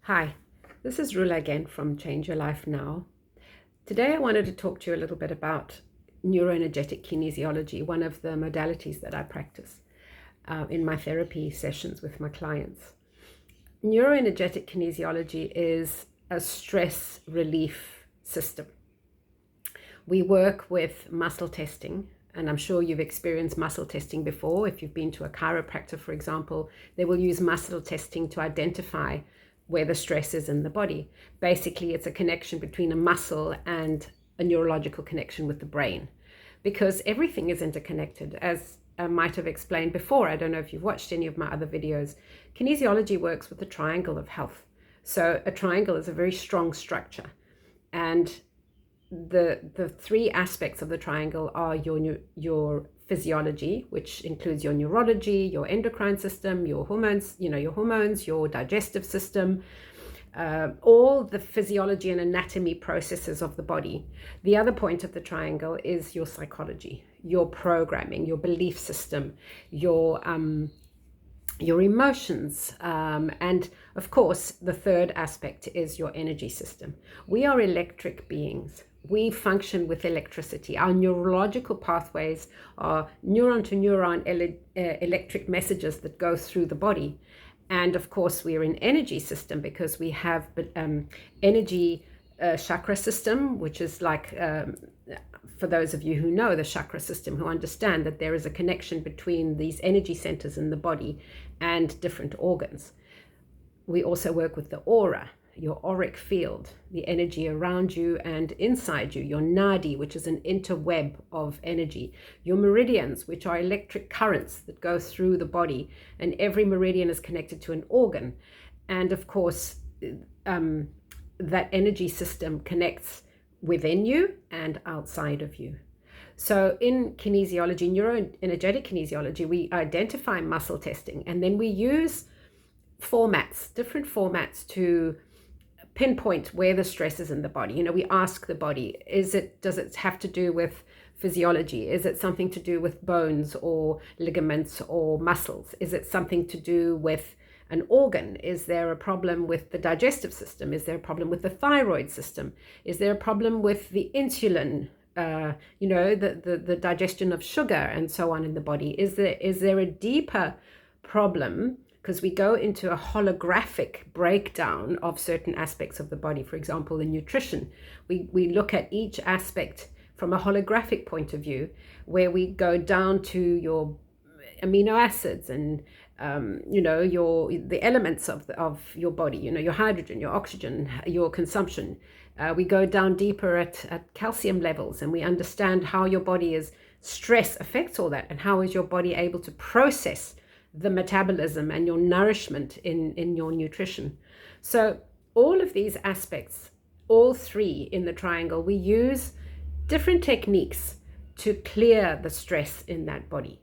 Hi, this is Rula again from Change Your Life Now. Today I wanted to talk to you a little bit about neuroenergetic kinesiology, one of the modalities that I practice in my therapy sessions with my clients. Neuroenergetic kinesiology is a stress relief system. We work with muscle testing, and I'm sure you've experienced muscle testing before. If you've been to a chiropractor, for example, they will use muscle testing to identify where the stress is in the body. Basically, it's a connection between a muscle and a neurological connection with the brain, because everything is interconnected. As I might have explained before, I don't know if you've watched any of my other videos, kinesiology works with the triangle of health. So a triangle is a very strong structure, and the three aspects of the triangle are your physiology, which includes your neurology, your endocrine system, your hormones, your digestive system, all the physiology and anatomy processes of the body. The other point of the triangle is your psychology, your programming, your belief system, your emotions, and of course the third aspect is your energy system. We are electric beings. We function with electricity. Our neurological pathways are neuron to neuron electric messages that go through the body. And of course, we are an energy system because we have energy chakra system, which is like, for those of you who know the chakra system, who understand that there is a connection between these energy centers in the body and different organs. We also work with the aura, your auric field, the energy around you and inside you, your nadi, which is an interweb of energy, your meridians, which are electric currents that go through the body, and every meridian is connected to an organ. And of course, that energy system connects within you and outside of you. So in kinesiology, neuroenergetic kinesiology, we identify muscle testing, and then we use different formats to pinpoint where the stress is in the body. We ask the body, does it have to do with physiology? Is it something to do with bones or ligaments or muscles? Is it something to do with an organ? Is there a problem with the digestive system? Is there a problem with the thyroid system? Is there a problem with the insulin, the digestion of sugar and so on in the body? Is there a deeper problem? Because we go into a holographic breakdown of certain aspects of the body. For example, in nutrition, we look at each aspect from a holographic point of view, where we go down to your amino acids and the elements of your body, your hydrogen, your oxygen, your consumption. We go down deeper at calcium levels, and we understand how your body's stress affects all that, and how is your body able to process the metabolism and your nourishment in your nutrition. So all of these aspects, all three in the triangle, we use different techniques to clear the stress in that body.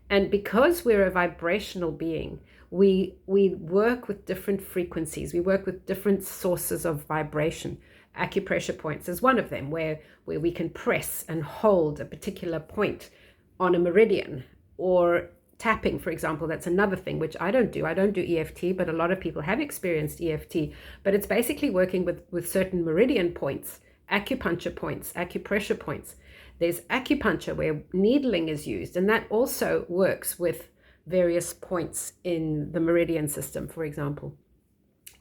And because we're a vibrational being, we work with different frequencies. We work with different sources of vibration. Acupressure points is one of them, where we can press and hold a particular point on a meridian. Or tapping, for example, that's another thing, which I don't do. I don't do EFT, but a lot of people have experienced EFT. But it's basically working with certain meridian points, acupuncture points, acupressure points. There's acupuncture where needling is used, and that also works with various points in the meridian system, for example.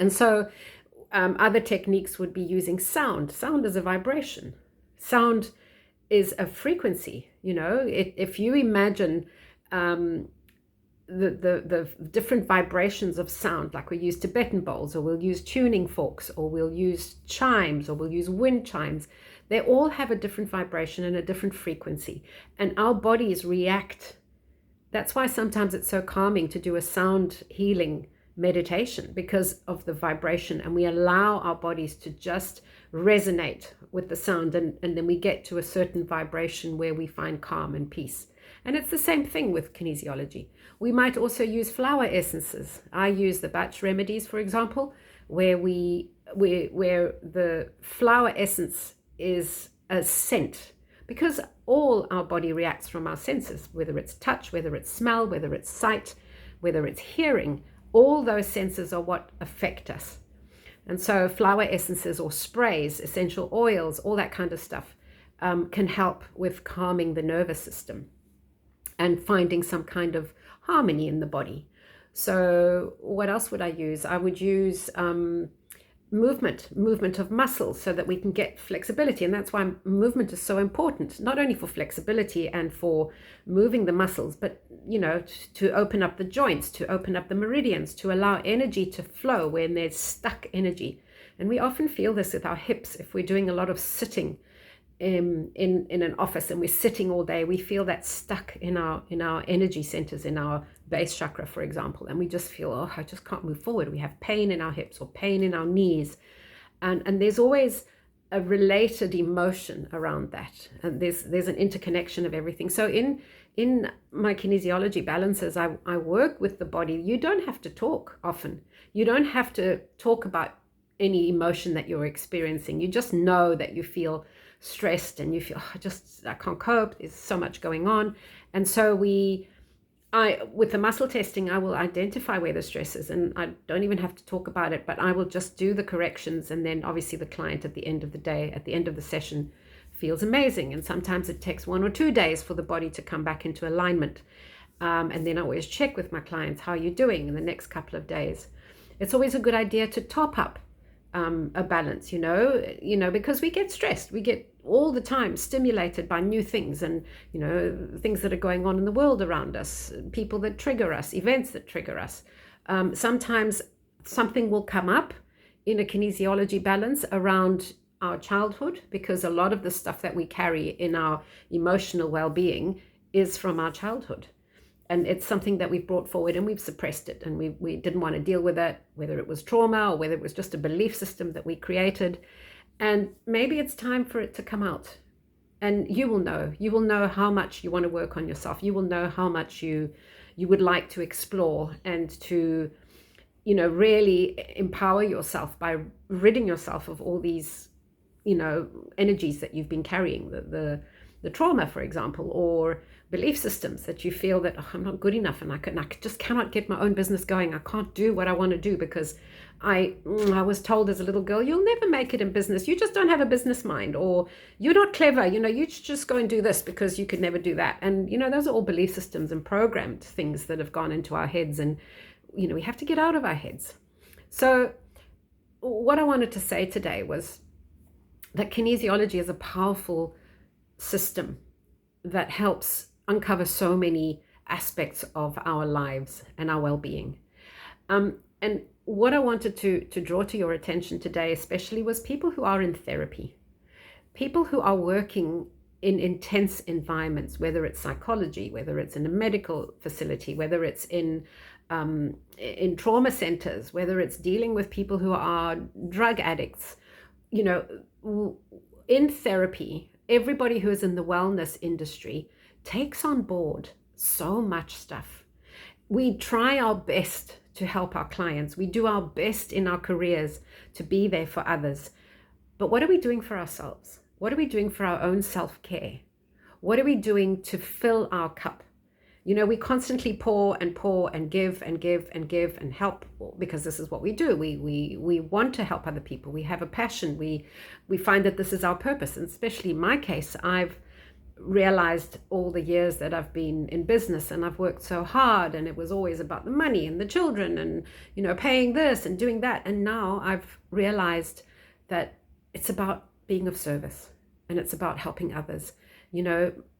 And so other techniques would be using sound. Sound is a vibration. Sound is a frequency. If you imagine the different vibrations of sound, like we use Tibetan bowls, or we'll use tuning forks, or we'll use chimes, or we'll use wind chimes. They all have a different vibration and a different frequency, and our bodies react. That's why sometimes it's so calming to do a sound healing meditation, because of the vibration, and we allow our bodies to just resonate with the sound, and then we get to a certain vibration where we find calm and peace. And it's the same thing with kinesiology. We might also use flower essences. I use the Bach remedies, for example, where where the flower essence is a scent, because all our body reacts from our senses, whether it's touch, whether it's smell, whether it's sight, whether it's hearing. All those senses are what affect us. And so flower essences or sprays, essential oils, all that kind of stuff can help with calming the nervous system and finding some kind of harmony in the body. So what else would I use? I would use movement of muscles so that we can get flexibility. And that's why movement is so important, not only for flexibility and for moving the muscles, but, to open up the joints, to open up the meridians, to allow energy to flow when there's stuck energy. And we often feel this with our hips. If we're doing a lot of sitting in an office and we're sitting all day, we feel that stuck in our energy centers, in our base chakra, for example, and we just feel, oh, I just can't move forward. We have pain in our hips or pain in our knees, and there's always a related emotion around that, and there's an interconnection of everything. So in my kinesiology balances, I work with the body. You don't have to talk often. You don't have to talk about any emotion that you're experiencing. You just know that you feel stressed and you feel, I can't cope, there's so much going on. And so with the muscle testing, I will identify where the stress is, and I don't even have to talk about it, but I will just do the corrections. And then obviously the client at the end of the day, at the end of the session, feels amazing. And sometimes it takes 1 or 2 days for the body to come back into alignment. And then I always check with my clients, how are you doing in the next couple of days? It's always a good idea to top up a balance, because we get stressed. We get all the time stimulated by new things and, things that are going on in the world around us, people that trigger us, events that trigger us. Sometimes something will come up in a kinesiology balance around our childhood, because a lot of the stuff that we carry in our emotional well-being is from our childhood. And it's something that we've brought forward and we've suppressed it, and we didn't want to deal with it, whether it was trauma or whether it was just a belief system that we created. And maybe it's time for it to come out. And you will know how much you want to work on yourself. You will know how much you would like to explore and to, really empower yourself by ridding yourself of all these, energies that you've been carrying, the trauma, for example, or belief systems that you feel that, oh, I'm not good enough and I just cannot get my own business going. I can't do what I want to do because I was told as a little girl, you'll never make it in business. You just don't have a business mind, or you're not clever. You just go and do this because you could never do that. And, those are all belief systems and programmed things that have gone into our heads. And, we have to get out of our heads. So what I wanted to say today was that kinesiology is a powerful system that helps uncover so many aspects of our lives and our well-being. And what I wanted to draw to your attention today especially was people who are in therapy, people who are working in intense environments, whether it's psychology, whether it's in a medical facility, whether it's in trauma centers, whether it's dealing with people who are drug addicts. In therapy, everybody who is in the wellness industry takes on board so much stuff. We try our best to help our clients. We do our best in our careers to be there for others. But what are we doing for ourselves? What are we doing for our own self-care? What are we doing to fill our cup? We constantly pour and pour and give and give and give and help, because this is what we do. We want to help other people. We have a passion. We find that this is our purpose. And especially in my case, I've realized all the years that I've been in business and I've worked so hard, and it was always about the money and the children and, paying this and doing that. And now I've realized that it's about being of service and it's about helping others.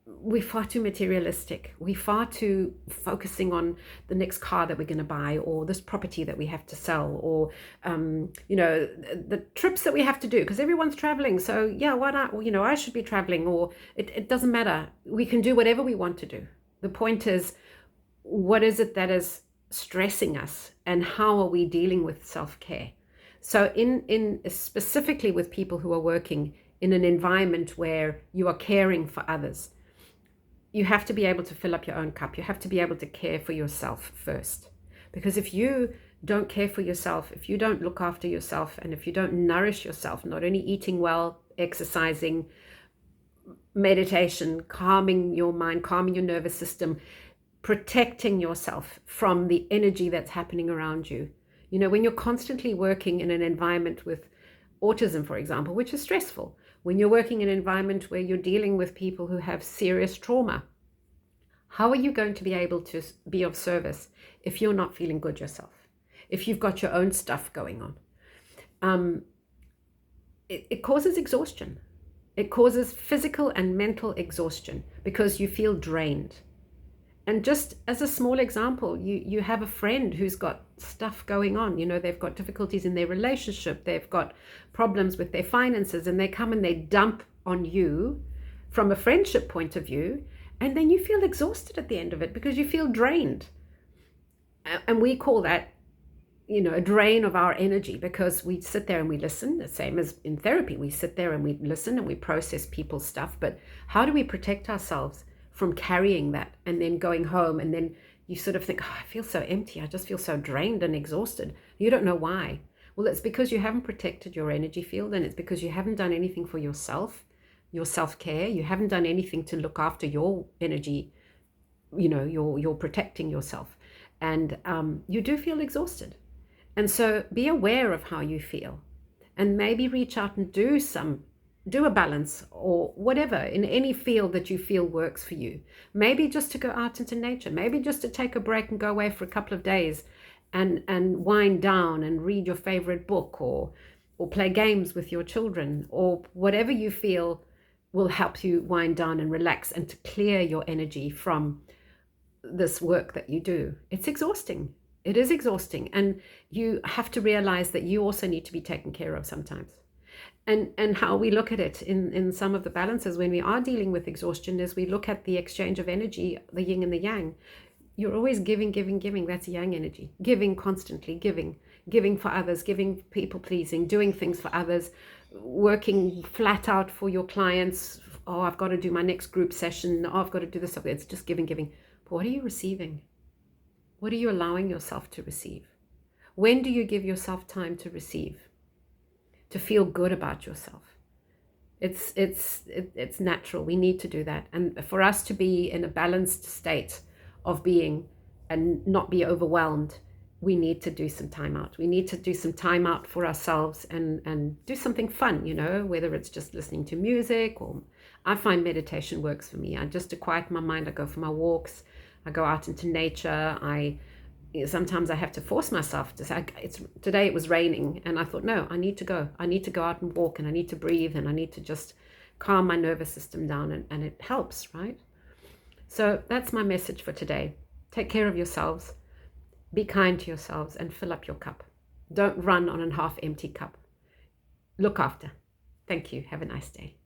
We're far too materialistic. We're far too focusing on the next car that we're going to buy, or this property that we have to sell, or the trips that we have to do because everyone's traveling. So yeah, why not? I should be traveling, or it doesn't matter. We can do whatever we want to do. The point is, what is it that is stressing us, and how are we dealing with self-care? So in specifically with people who are working in an environment where you are caring for others, you have to be able to fill up your own cup. You have to be able to care for yourself first. Because if you don't care for yourself, if you don't look after yourself, and if you don't nourish yourself, not only eating well, exercising, meditation, calming your mind, calming your nervous system, protecting yourself from the energy that's happening around you, You know, when you're constantly working in an environment with autism, for example, which is stressful, when you're working in an environment where you're dealing with people who have serious trauma, how are you going to be able to be of service if you're not feeling good yourself? If you've got your own stuff going on? It causes exhaustion. It causes physical and mental exhaustion because you feel drained. And just as a small example, you have a friend who's got stuff going on. You know, they've got difficulties in their relationship. They've got problems with their finances, and they come and they dump on you from a friendship point of view. And then you feel exhausted at the end of it because you feel drained. And we call that, you know, a drain of our energy, because we sit there and we listen, the same as in therapy. We sit there and we listen and we process people's stuff. But how do we protect ourselves from carrying that and then going home, and then you sort of think, oh, I feel so empty, I just feel so drained and exhausted. You don't know why. Well, it's because you haven't protected your energy field, and it's because you haven't done anything for yourself, your self-care. You haven't done anything to look after your energy. You know, you're protecting yourself, and you do feel exhausted. And so be aware of how you feel, and maybe reach out and do a balance or whatever in any field that you feel works for you. Maybe just to go out into nature, maybe just to take a break and go away for a couple of days and wind down and read your favorite book, or play games with your children, or whatever you feel will help you wind down and relax and to clear your energy from this work that you do. It's exhausting. It is exhausting. And you have to realize that you also need to be taken care of sometimes. And how we look at it in some of the balances when we are dealing with exhaustion is we look at the exchange of energy, the yin and the yang. You're always giving. That's yang energy. Giving constantly, giving for others, giving, people pleasing, doing things for others, working flat out for your clients. Oh, I've got to do my next group session. Oh, I've got to do this. It's just giving. But what are you receiving? What are you allowing yourself to receive? When do you give yourself time to receive? To feel good about yourself? It's natural. We need to do that. And for us to be in a balanced state of being and not be overwhelmed, we need to do some time out. We need to do some time out for ourselves and do something fun, you know, whether it's just listening to music, or I find meditation works for me. Just to quiet my mind, I go for my walks, I go out into nature. Sometimes I have to force myself to say, today it was raining, and I thought, no, I need to go out and walk, and I need to breathe, and I need to just calm my nervous system down, and it helps, right? So that's my message for today. Take care of yourselves, be kind to yourselves, and fill up your cup. Don't run on a half empty cup. Look after. Thank you. Have a nice day.